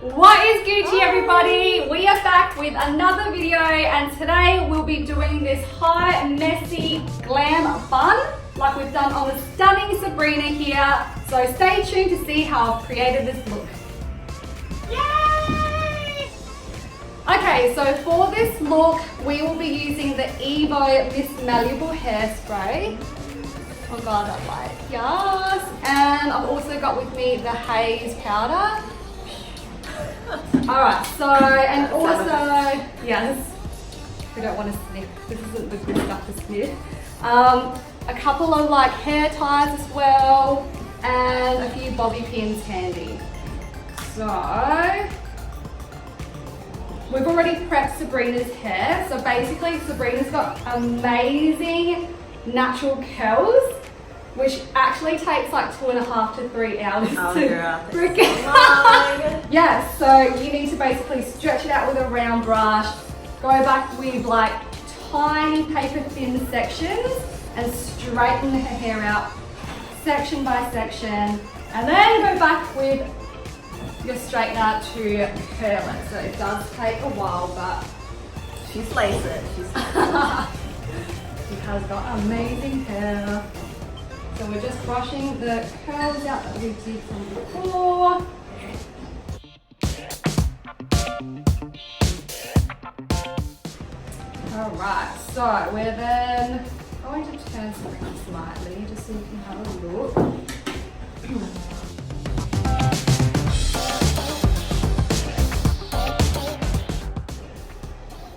What is Gucci, everybody? We are back with another video, and today we'll be doing this high messy glam bun like we've done on the stunning Sabrina here. So stay tuned to see how I've created this look. Yay! Okay, so for this look we will be using the Malleable hairspray. Oh god, that light. Yes! And I've also got with me the Haze powder. Alright, so, and also, yes, we don't want to sniff, this isn't the good stuff to sniff. A couple of like hair ties as well, and a few bobby pins handy. So, we've already prepped Sabrina's hair. So basically Sabrina's got amazing natural curls, which actually takes like 2.5 to 3 hours to freaking. Yeah, so you need to basically stretch it out with a round brush, go back with like tiny paper thin sections and straighten her hair out section by section, and then go back with your straightener to curl it. So it does take a while, but she slays it. She has got amazing hair. So we're just brushing the curls out that we did from before. Alright, so we're then going to turn Sabrina slightly just so you can have a look.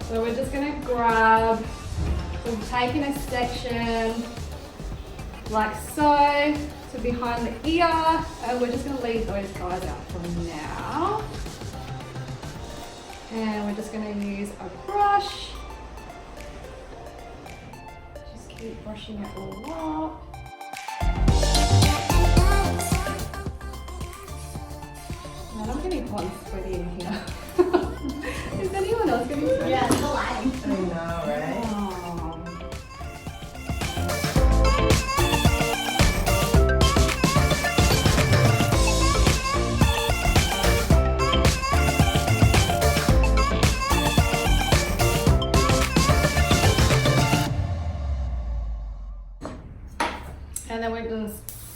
So we're just going to grab, so we've taken a section like so to behind the ear, and we're just going to leave those guys out for now. And we're just going to use a brush. Just keep brushing it all up. Man, I'm getting hot and sweaty in here. Is anyone else getting sweaty? Yeah, it's the lighting. I know, right? Oh. And then we're going to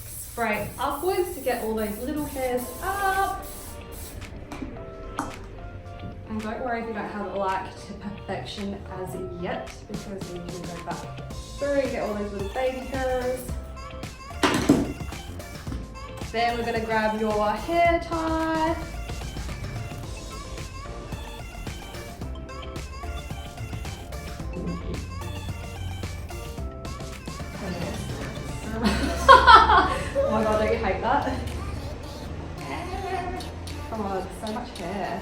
spray upwards to get all those little hairs up. And don't worry if you don't have it like to perfection as yet, because we can go back through and get all those little baby hairs. Then we're going to grab your hair tie. Oh my god, don't you hate that? Oh, there's so much hair.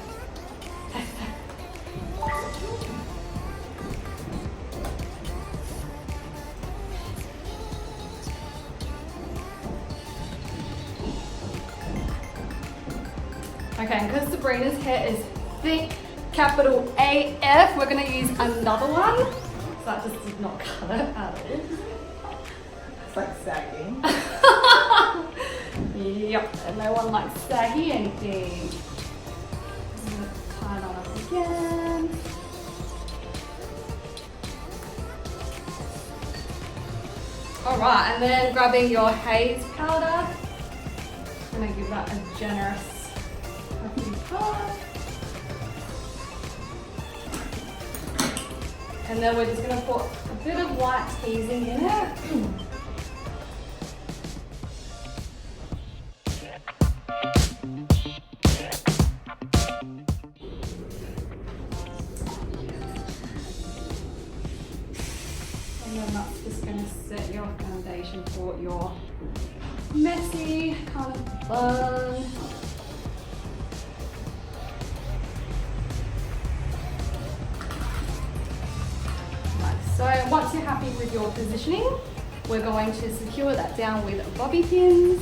Okay, and because Sabrina's hair is thick, capital AF, we're going to use another one. So that just did not cut it at all. It's like sagging. Yep, and no one likes saggy anything. I'm going to tie that up again. Alright, and then grabbing your Haze powder. I'm going to give that a generous touch. And then we're just going to put a bit of light teasing in it. And then that's just going to set your foundation for your messy kind of bun. So once you're happy with your positioning, we're going to secure that down with bobby pins.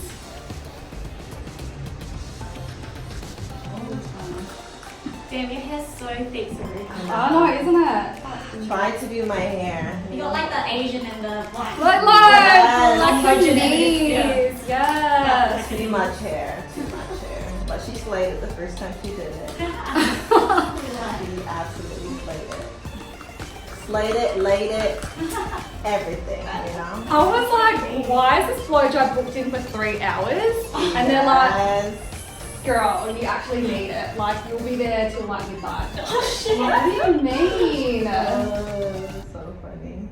Damn, your hair's so thick, Sabrina. I know, isn't it? Try to do my hair. You got like the Asian and the black. Like Yes. Japanese. Yes. Too much hair. Too much hair. But she's slayed it the first time she did it. She absolutely slayed it. Slayed it, laid it, everything, you know? I was like, why is this blowjob booked in for 3 hours? And they're like, Yes. girl, you actually need it. Like, you'll be there till like midnight. Oh shit. What do you mean? Oh, so funny.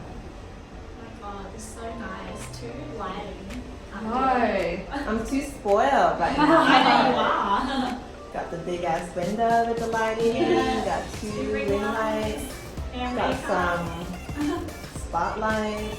Oh my god, it's so nice. Too lighting. No. I'm too spoiled right I now. know you are. Got the big ass window with the lighting. Yeah. Got two ring lights. Hair Got makeup. some spotlights.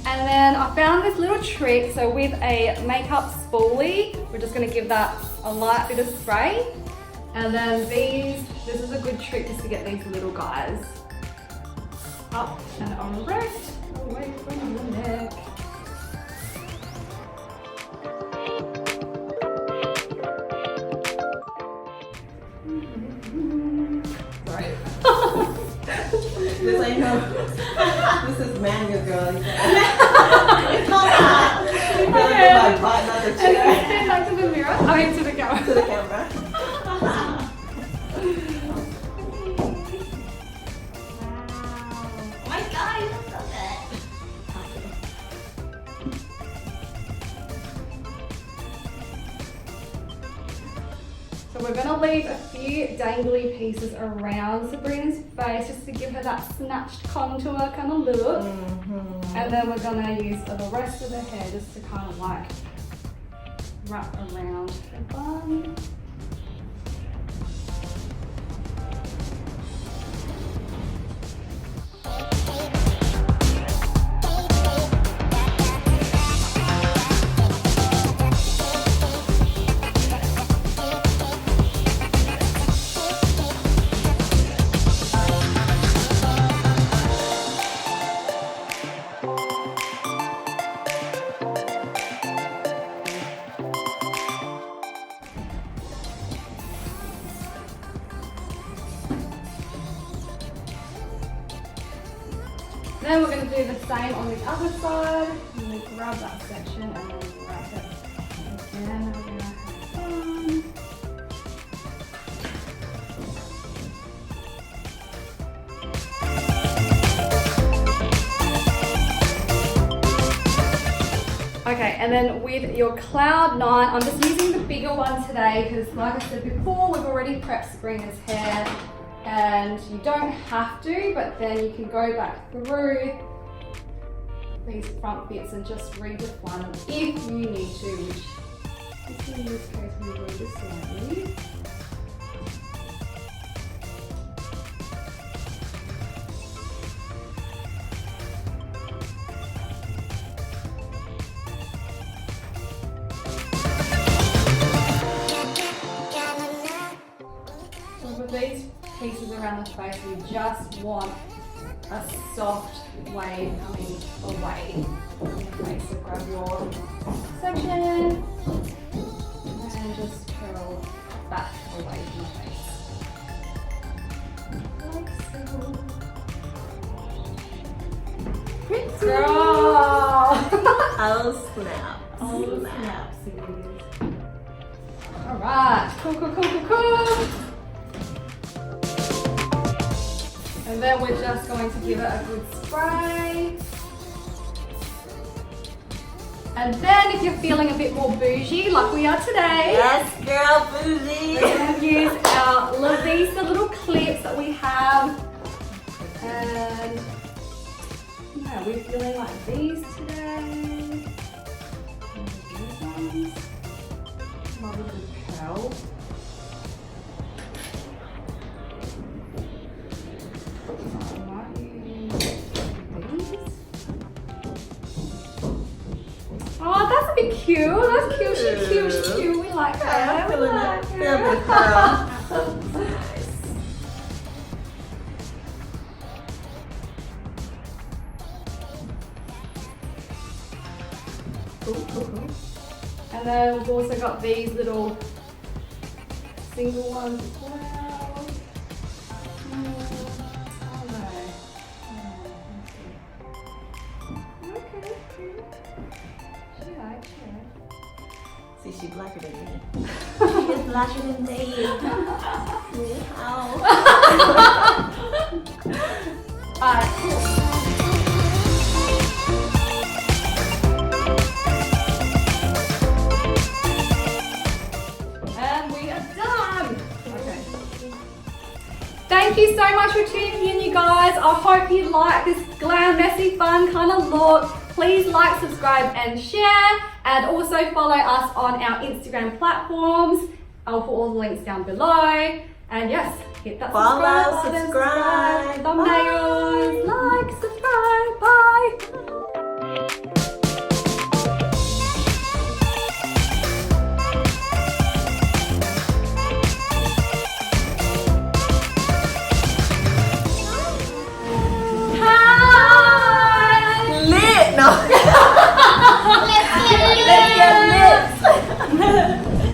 And then I found this little trick. So with a makeup spoolie, we're just gonna give that a light bit of spray. And then this is a good trick just to get these little guys up and arrest away from the neck. Sorry. This ain't no. This is manual, girl. You gotta Okay. get my butt, not the And then chair. stand back to the mirror. I mean to the camera. To the camera. Oh my god, you look so good. So we're gonna leave a few dangly pieces around Sabrina's face just to give her that snatched contour kind of look. And then we're gonna use the rest of the hair just to kind of like wrap around her bun. Then we're going to do the same on the other side. And we grab that section and then wrap it again around her bun. Okay, and then with your Cloud 9, I'm just using the bigger one today because like I said before, we've already prepped Sabrina's hair. And you don't have to, but then you can go back through these front bits and just redefine them if you need to, which in this case we will just slightly. So for these pieces around the face, we just want a soft wave coming away from the face. So grab your section and just curl back away from the face. Like so. Girl! Oh snap. Oh snapsies. Alright, cool. And then we're just going to give it a good spray. And then if you're feeling a bit more bougie, like we are today, Yes, girl, bougie. we're going to use our Lovisa little clips that we have. And yeah, we're feeling like these today. And these ones. Love a good curl. Oh, that's a bit cute. That's cute. She's cute. We like her. I'm We feeling like it. her. Feel me, girl. Cool. And then we've also got these little single ones as well. Okay. She likes it. See, she blacker than me. She is blacker than me. Wow. Alright, cool. Thank you so much for tuning in, you guys. I hope you like this glam, messy, fun kind of look. Please like, subscribe, and share. And also follow us on our Instagram platforms. I'll put all the links down below. And yes, hit that Follow, subscribe button, subscribe. thumbnails, like, subscribe.